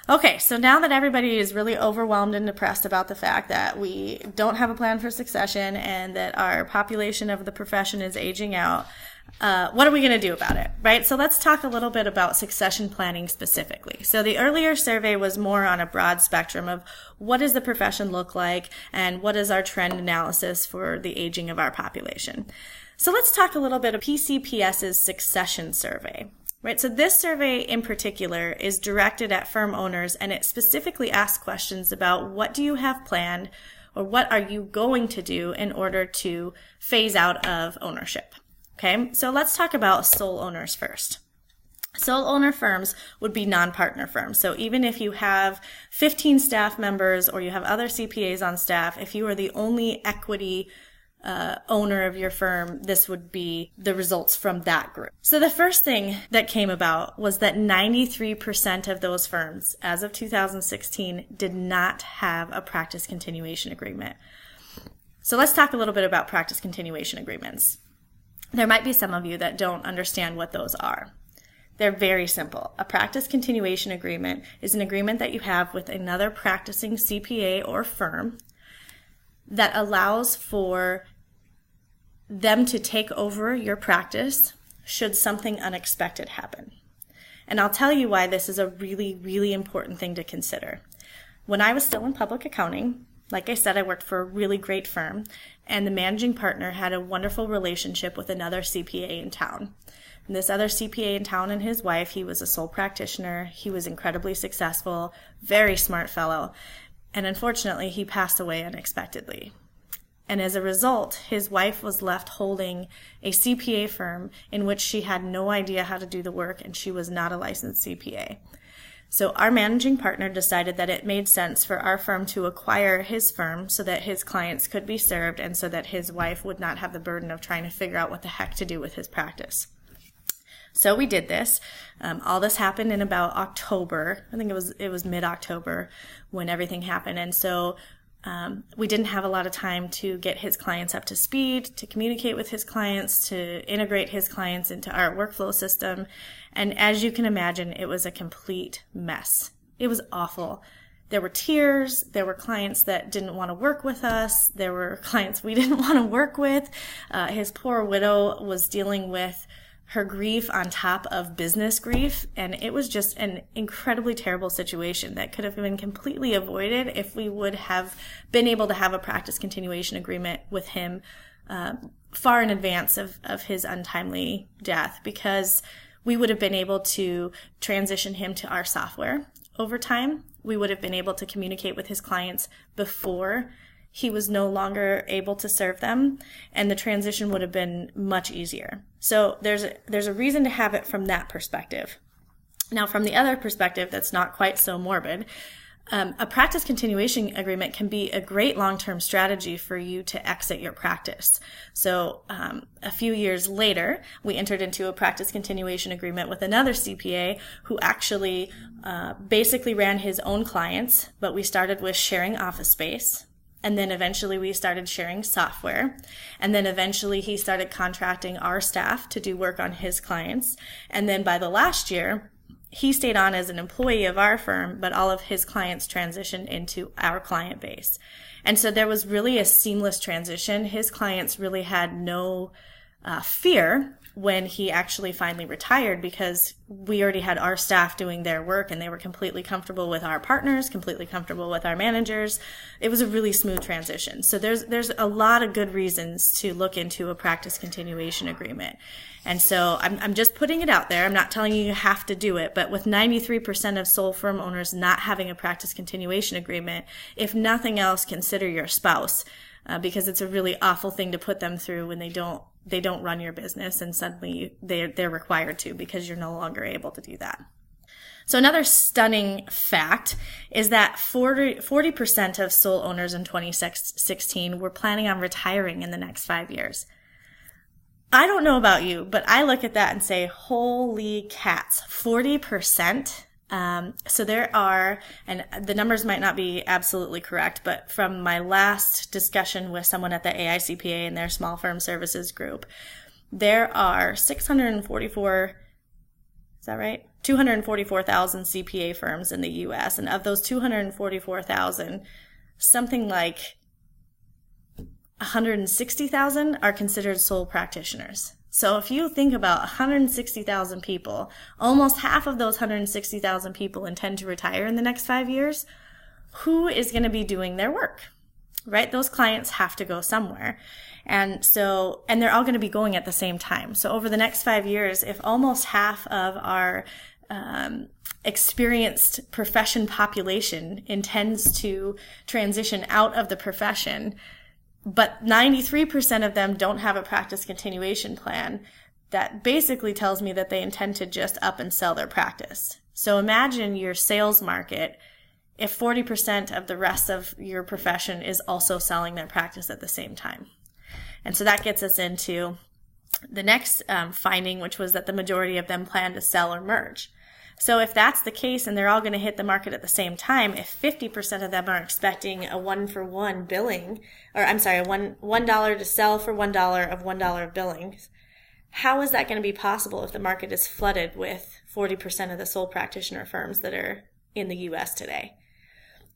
Okay, so now that everybody is really overwhelmed and depressed about the fact that we don't have a plan for succession and that our population of the profession is aging out, what are we going to do about it, right? So let's talk a little bit about succession planning specifically. So the earlier survey was more on a broad spectrum of what does the profession look like and what is our trend analysis for the aging of our population. So let's talk a little bit of PCPS's succession survey. Right, so this survey in particular is directed at firm owners, and it specifically asks questions about what do you have planned or what are you going to do in order to phase out of ownership. Okay, so let's talk about sole owners first. Sole owner firms would be non-partner firms. So even if you have 15 staff members or you have other CPAs on staff, if you are the only equity owner of your firm, this would be the results from that group. So the first thing that came about was that 93% of those firms, as of 2016, did not have a practice continuation agreement. So let's talk a little bit about practice continuation agreements. There might be some of you that don't understand what those are. They're very simple. A practice continuation agreement is an agreement that you have with another practicing CPA or firm that allows for them to take over your practice should something unexpected happen. And I'll tell you why this is a really, really important thing to consider. When I was still in public accounting, like I said, I worked for a really great firm, and the managing partner had a wonderful relationship with another CPA in town. And this other CPA in town and his wife, he was a sole practitioner. He was incredibly successful, very smart fellow. And unfortunately, he passed away unexpectedly. And as a result, his wife was left holding a CPA firm in which she had no idea how to do the work, and she was not a licensed CPA. So our managing partner decided that it made sense for our firm to acquire his firm so that his clients could be served and so that his wife would not have the burden of trying to figure out what the heck to do with his practice. So we did this. All this happened in about October. I think it was mid-October when everything happened. And so we didn't have a lot of time to get his clients up to speed, to communicate with his clients, to integrate his clients into our workflow system. And as you can imagine, it was a complete mess. It was awful. There were tears. There were clients that didn't want to work with us. There were clients we didn't want to work with. His poor widow was dealing with her grief on top of business grief, and it was just an incredibly terrible situation that could have been completely avoided if we would have been able to have a practice continuation agreement with him far in advance of his untimely death, because we would have been able to transition him to our software over time. We would have been able to communicate with his clients before he was no longer able to serve them, and the transition would have been much easier. So there's a reason to have it from that perspective. Now, from the other perspective that's not quite so morbid, a practice continuation agreement can be a great long-term strategy for you to exit your practice. So a few years later, we entered into a practice continuation agreement with another CPA who actually basically ran his own clients, but we started with sharing office space. And then eventually we started sharing software. And then eventually he started contracting our staff to do work on his clients. And then by the last year, he stayed on as an employee of our firm, but all of his clients transitioned into our client base. And so there was really a seamless transition. His clients really had no fear when he actually finally retired, because we already had our staff doing their work and they were completely comfortable with our partners, completely comfortable with our managers. It was a really smooth transition. So there's a lot of good reasons to look into a practice continuation agreement. And so I'm just putting it out there. I'm not telling you you have to do it, but with 93% of sole firm owners not having a practice continuation agreement, if nothing else, consider your spouse, because it's a really awful thing to put them through when they don't run your business and suddenly they're required to, because you're no longer able to do that. So another stunning fact is that 40% of sole owners in 2016 were planning on retiring in the next 5 years. I don't know about you, but I look at that and say, holy cats, 40%. So there are, and the numbers might not be absolutely correct, but from my last discussion with someone at the AICPA and their small firm services group, there are 644, is that right? 244,000 CPA firms in the US, and of those 244,000, something like 160,000 are considered sole practitioners. So if you think about 160,000 people, almost half of those 160,000 people intend to retire in the next 5 years. Who is going to be doing their work, right? Those clients have to go somewhere. And they're all going to be going at the same time. So over the next 5 years, if almost half of our experienced profession population intends to transition out of the profession, but 93% of them don't have a practice continuation plan, that basically tells me that they intend to just up and sell their practice. So imagine your sales market if 40% of the rest of your profession is also selling their practice at the same time. And so that gets us into the next finding, which was that the majority of them plan to sell or merge. So if that's the case and they're all going to hit the market at the same time, if 50% of them are expecting a one-for-one billing, $1 to sell for $1 of $1 of billings, how is that going to be possible if the market is flooded with 40% of the sole practitioner firms that are in the U.S. today?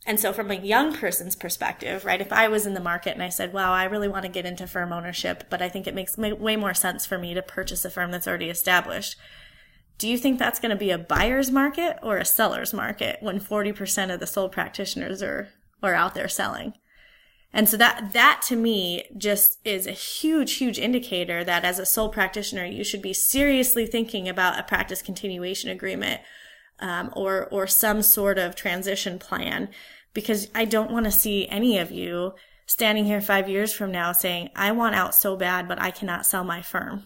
And so from a young person's perspective, right, if I was in the market and I said, wow, I really want to get into firm ownership, but I think it makes way more sense for me to purchase a firm that's already established, do you think that's going to be a buyer's market or a seller's market when 40% of the sole practitioners are out there selling? And so that to me just is a huge, huge indicator that as a sole practitioner, you should be seriously thinking about a practice continuation agreement or some sort of transition plan, because I don't want to see any of you standing here 5 years from now saying, I want out so bad, but I cannot sell my firm.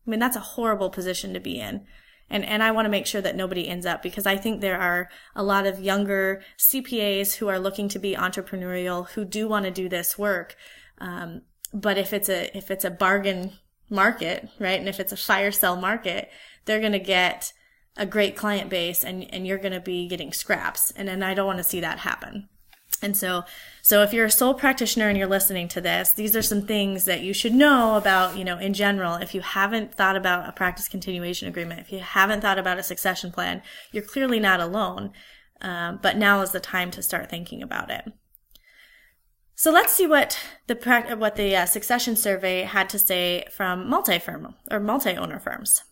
I mean, that's a horrible position to be in. And I want to make sure that nobody ends up, because I think there are a lot of younger CPAs who are looking to be entrepreneurial, who do want to do this work. But if it's a bargain market, right, and if it's a fire sale market, they're going to get a great client base and you're going to be getting scraps. And I don't want to see that happen. And so if you're a sole practitioner and you're listening to this, these are some things that you should know about, in general. If you haven't thought about a practice continuation agreement, if you haven't thought about a succession plan, you're clearly not alone. But now is the time to start thinking about it. So let's see what the succession survey had to say from multi-firm or multi-owner firms.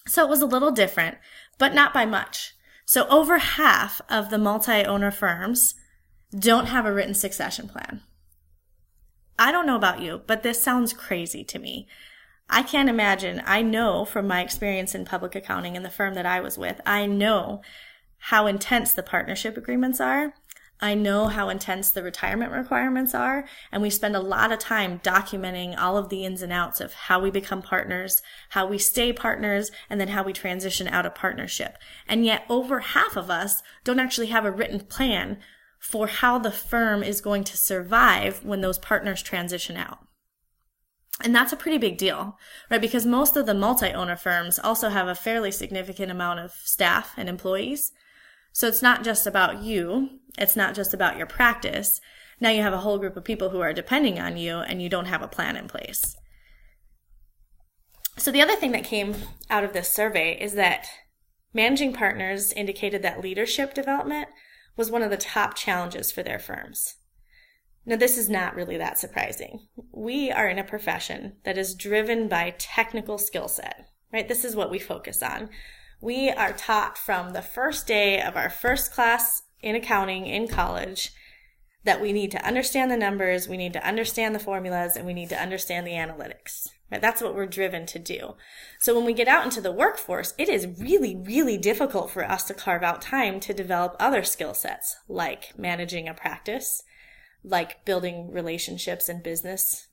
So it was a little different, but not by much. So over half of the multi-owner firms don't have a written succession plan. I don't know about you, but this sounds crazy to me. I can't imagine. I know from my experience in public accounting in the firm that I was with, I know how intense the partnership agreements are. I know how intense the retirement requirements are, and we spend a lot of time documenting all of the ins and outs of how we become partners, how we stay partners, and then how we transition out of partnership. And yet over half of us don't actually have a written plan for how the firm is going to survive when those partners transition out. And that's a pretty big deal, right? Because most of the multi-owner firms also have a fairly significant amount of staff and employees. So it's not just about you. It's not just about your practice. Now you have a whole group of people who are depending on you and you don't have a plan in place. So the other thing that came out of this survey is that managing partners indicated that leadership development was one of the top challenges for their firms. Now, this is not really that surprising. We are in a profession that is driven by technical skill set, right? This is what we focus on. We are taught from the first day of our first class in accounting in college that we need to understand the numbers, we need to understand the formulas, and we need to understand the analytics. Right? That's what we're driven to do. So when we get out into the workforce, it is really, really difficult for us to carve out time to develop other skill sets, like managing a practice, like building relationships in business,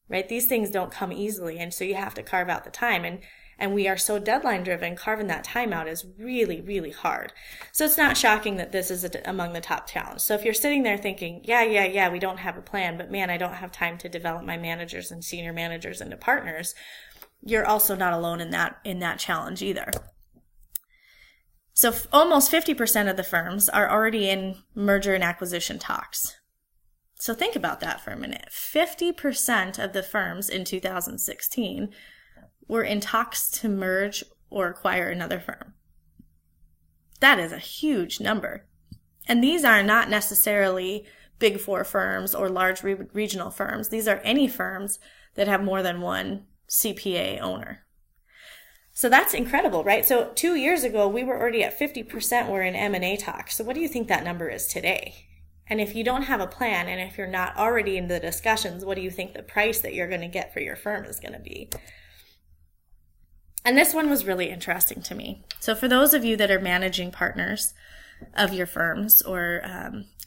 right? These things don't come easily, and so you have to carve out the time. And we are so deadline driven, carving that time out is really, really hard. So it's not shocking that this is among the top challenges. So if you're sitting there thinking, yeah, we don't have a plan, but man, I don't have time to develop my managers and senior managers into partners, you're also not alone in that challenge either. So almost 50% of the firms are already in merger and acquisition talks. So think about that for a minute. 50% of the firms in 2016 were in talks to merge or acquire another firm. That is a huge number. And these are not necessarily big four firms or large regional firms. These are any firms that have more than one CPA owner. So that's incredible, right? So 2 years ago, we were already at 50% were in M&A talks. So what do you think that number is today? And if you don't have a plan, and if you're not already in the discussions, what do you think the price that you're going to get for your firm is going to be? And this one was really interesting to me. So for those of you that are managing partners of your firms, or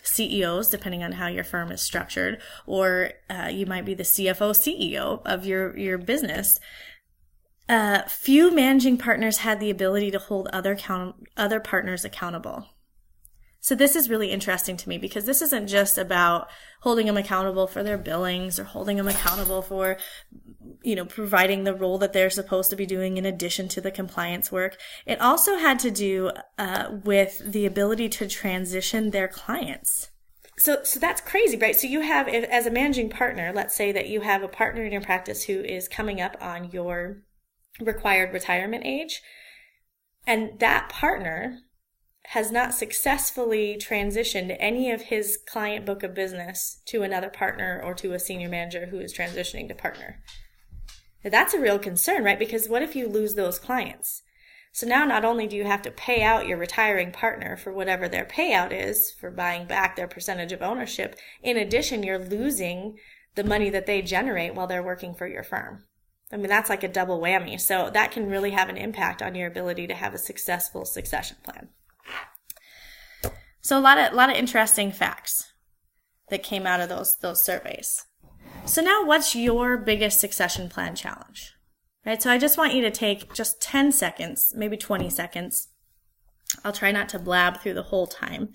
CEOs, depending on how your firm is structured, or you might be the CFO, CEO of your business, few managing partners had the ability to hold other partners accountable. So this is really interesting to me, because this isn't just about holding them accountable for their billings or holding them accountable for, providing the role that they're supposed to be doing in addition to the compliance work. It also had to do with the ability to transition their clients. So that's crazy, right? So you have, as a managing partner, let's say that you have a partner in your practice who is coming up on your required retirement age, and that partner has not successfully transitioned any of his client book of business to another partner or to a senior manager who is transitioning to partner. That's a real concern, right? Because what if you lose those clients? So now not only do you have to pay out your retiring partner for whatever their payout is for buying back their percentage of ownership, in addition, you're losing the money that they generate while they're working for your firm. I mean, that's like a double whammy. So that can really have an impact on your ability to have a successful succession plan. So a lot of interesting facts that came out of those surveys. So now what's your biggest succession plan challenge? Right? So I just want you to take just 10 seconds, maybe 20 seconds. I'll try not to blab through the whole time.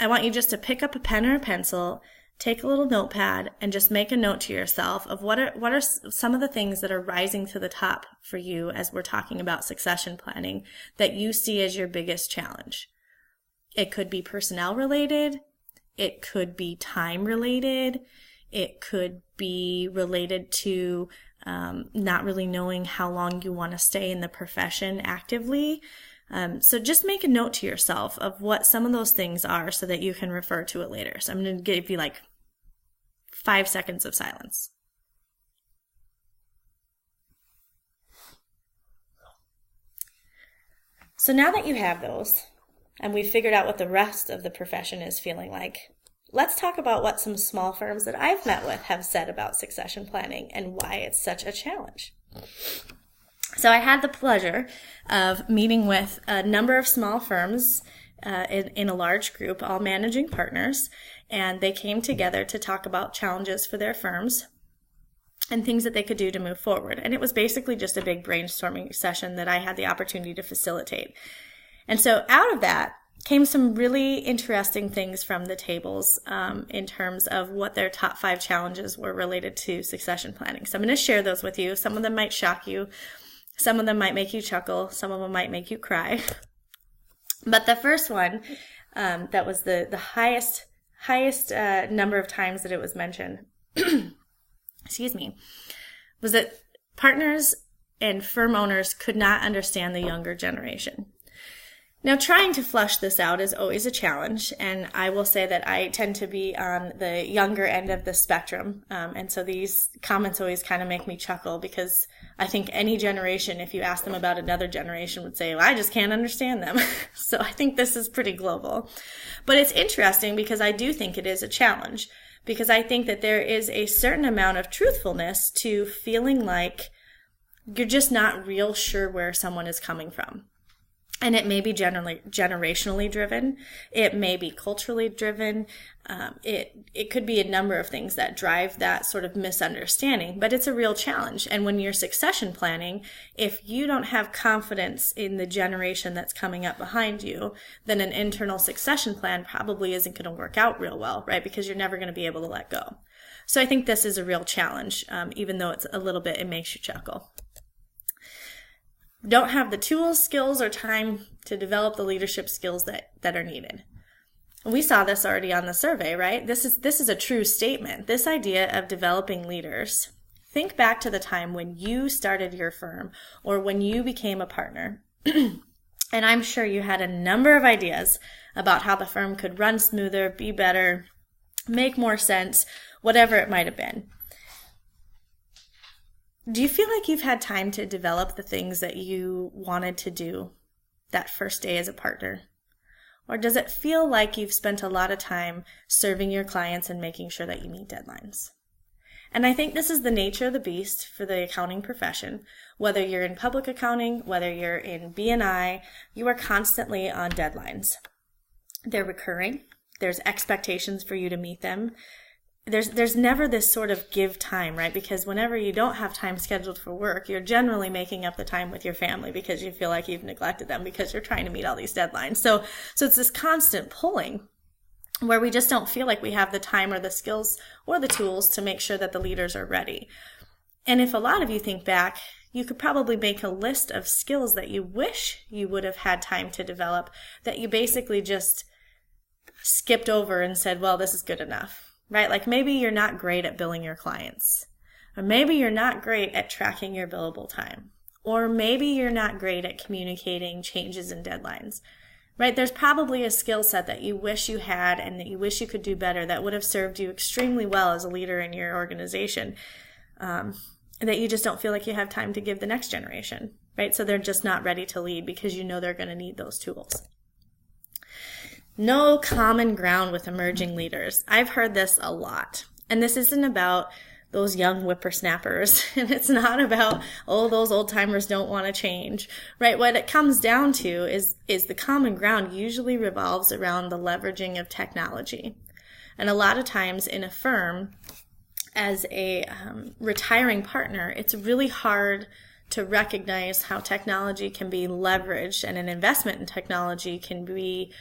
I want you just to pick up a pen or a pencil, take a little notepad, and just make a note to yourself of what are some of the things that are rising to the top for you as we're talking about succession planning that you see as your biggest challenge. It could be personnel related. It could be time related. It could be related to not really knowing how long you want to stay in the profession actively. So just make a note to yourself of what some of those things are so that you can refer to it later. So I'm going to give you like 5 seconds of silence. So now that you have those, and we've figured out what the rest of the profession is feeling like, let's talk about what some small firms that I've met with have said about succession planning and why it's such a challenge. So I had the pleasure of meeting with a number of small firms in a large group, all managing partners, and they came together to talk about challenges for their firms and things that they could do to move forward. And it was basically just a big brainstorming session that I had the opportunity to facilitate. And so out of that came some really interesting things from the tables in terms of what their top 5 challenges were related to succession planning. So I'm going to share those with you. Some of them might shock you. Some of them might make you chuckle. Some of them might make you cry. But the first one, that was the highest number of times that it was mentioned, excuse me, was that partners and firm owners could not understand the younger generation. Now, trying to flush this out is always a challenge, and I will say that I tend to be on the younger end of the spectrum, and so these comments always kind of make me chuckle, because I think any generation, if you ask them about another generation, would say, well, I just can't understand them. So I think this is pretty global. But it's interesting because I do think it is a challenge, because I think that there is a certain amount of truthfulness to feeling like you're just not real sure where someone is coming from. And it may be generationally driven. It may be culturally driven. It could be a number of things that drive that sort of misunderstanding, but it's a real challenge. And when you're succession planning, if you don't have confidence in the generation that's coming up behind you, then an internal succession plan probably isn't going to work out real well, right? Because you're never going to be able to let go. So I think this is a real challenge, even though it's a little bit, it makes you chuckle. Don't have the tools, skills, or time to develop the leadership skills that are needed. We saw this already on the survey, right? This is a true statement. This idea of developing leaders. Think back to the time when you started your firm or when you became a partner. And I'm sure you had a number of ideas about how the firm could run smoother, be better, make more sense, whatever it might have been. Do you feel like you've had time to develop the things that you wanted to do that first day as a partner? Or does it feel like you've spent a lot of time serving your clients and making sure that you meet deadlines? And I think this is the nature of the beast for the accounting profession. Whether you're in public accounting, whether you're in B&I, you are constantly on deadlines. They're recurring. There's expectations for you to meet them. There's never this sort of give time, right? Because whenever you don't have time scheduled for work, you're generally making up the time with your family because you feel like you've neglected them because you're trying to meet all these deadlines. So it's this constant pulling where we just don't feel like we have the time or the skills or the tools to make sure that the leaders are ready. And if a lot of you think back, you could probably make a list of skills that you wish you would have had time to develop that you basically just skipped over and said, well, this is good enough. Right? Like maybe you're not great at billing your clients, or maybe you're not great at tracking your billable time, or maybe you're not great at communicating changes in deadlines, right? There's probably a skill set that you wish you had and that you wish you could do better that would have served you extremely well as a leader in your organization, that you just don't feel like you have time to give the next generation, right? So they're just not ready to lead because you know they're going to need those tools. No common ground with emerging leaders. I've heard this a lot. And this isn't about those young whippersnappers. And it's not about, oh, those old timers don't want to change, right? What it comes down to is the common ground usually revolves around the leveraging of technology. And a lot of times in a firm, as a retiring partner, it's really hard to recognize how technology can be leveraged and an investment in technology can be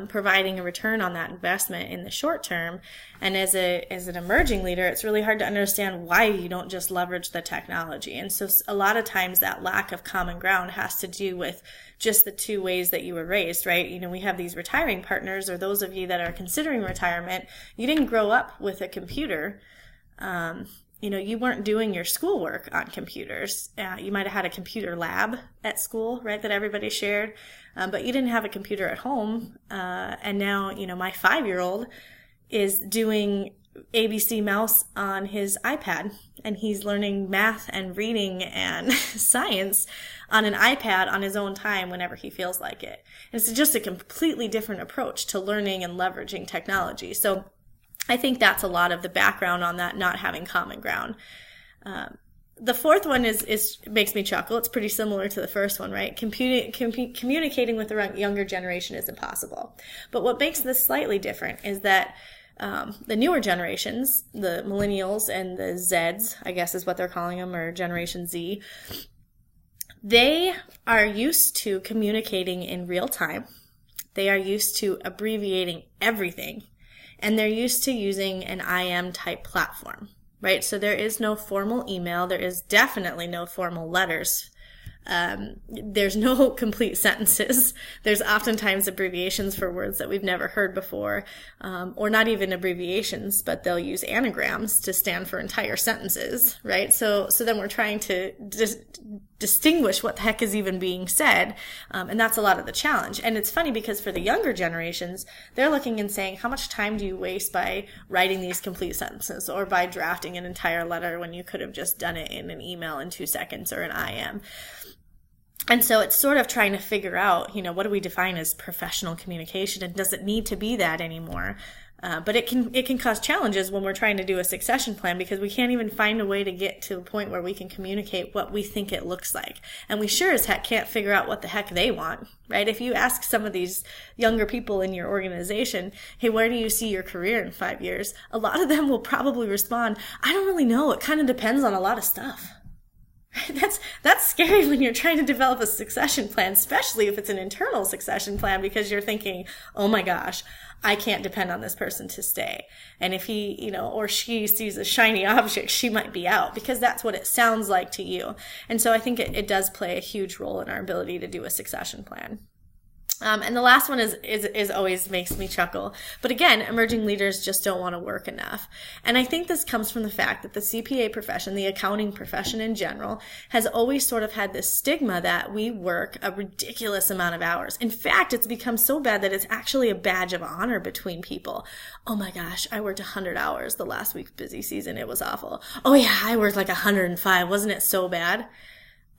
providing a return on that investment in the short term. And as an emerging leader, it's really hard to understand why you don't just leverage the technology. And so a lot of times that lack of common ground has to do with just the two ways that you were raised, right? You know, we have these retiring partners, or those of you that are considering retirement, you didn't grow up with a computer. You know, you weren't doing your schoolwork on computers. You might have had a computer lab at school, right, that everybody shared, but you didn't have a computer at home. And now, you know, my 5-year-old is doing ABC Mouse on his iPad, and he's learning math and reading and science on an iPad on his own time whenever he feels like it. And it's just a completely different approach to learning and leveraging technology. So I think that's a lot of the background on that not having common ground. The fourth one is makes me chuckle. It's pretty similar to the first one, right? Communicating with the younger generation is impossible. But what makes this slightly different is that the newer generations, the millennials and the Zeds, I guess is what they're calling them, or Generation Z, they are used to communicating in real time. They are used to abbreviating everything. And they're used to using an IM type platform, right? So there is no formal email. There is definitely no formal letters. There's no complete sentences. There's oftentimes abbreviations for words that we've never heard before, or not even abbreviations, but they'll use anagrams to stand for entire sentences, right? So then we're trying to distinguish what the heck is even being said, and that's a lot of the challenge. And it's funny because for the younger generations, they're looking and saying, how much time do you waste by writing these complete sentences or by drafting an entire letter when you could have just done it in an email in 2 seconds or an IM? And so it's sort of trying to figure out, you know, what do we define as professional communication, and does it need to be that anymore? But it can cause challenges when we're trying to do a succession plan, because we can't even find a way to get to a point where we can communicate what we think it looks like. And we sure as heck can't figure out what the heck they want, right? If you ask some of these younger people in your organization, hey, where do you see your career in 5 years? A lot of them will probably respond, I don't really know. It kind of depends on a lot of stuff. That's scary when you're trying to develop a succession plan, especially if it's an internal succession plan, because you're thinking, oh my gosh, I can't depend on this person to stay. And if he, you know, or she sees a shiny object, she might be out, because that's what it sounds like to you. And so I think it does play a huge role in our ability to do a succession plan. And the last one is always makes me chuckle. But again, emerging leaders just don't want to work enough. And I think this comes from the fact that the CPA profession, the accounting profession in general, has always sort of had this stigma that we work a ridiculous amount of hours. In fact, it's become so bad that it's actually a badge of honor between people. Oh my gosh, I worked 100 hours the last week's busy season. It was awful. Oh yeah, I worked like 105. Wasn't it so bad?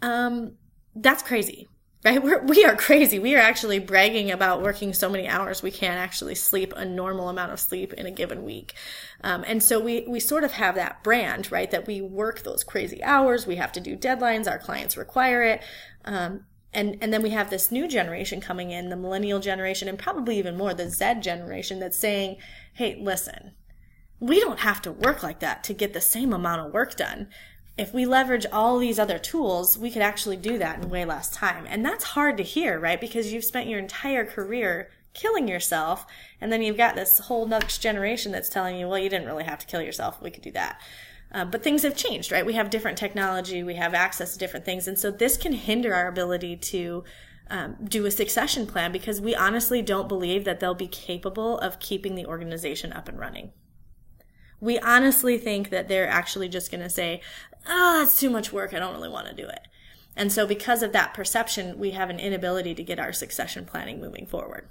That's crazy. Right? We are crazy. We are actually bragging about working so many hours we can't actually sleep a normal amount of sleep in a given week. And so we sort of have that brand, right? That we work those crazy hours. We have to do deadlines. Our clients require it. And then we have this new generation coming in, the millennial generation, and probably even more, the Z generation, that's saying, hey, listen, we don't have to work like that to get the same amount of work done. If we leverage all these other tools, we could actually do that in way less time. And that's hard to hear, right? Because you've spent your entire career killing yourself, and then you've got this whole next generation that's telling you, well, you didn't really have to kill yourself. We could do that. But things have changed, right? We have different technology. We have access to different things. And so this can hinder our ability to do a succession plan, because we honestly don't believe that they'll be capable of keeping the organization up and running. We honestly think that they're actually just going to say, oh, it's too much work. I don't really want to do it. And so because of that perception, we have an inability to get our succession planning moving forward.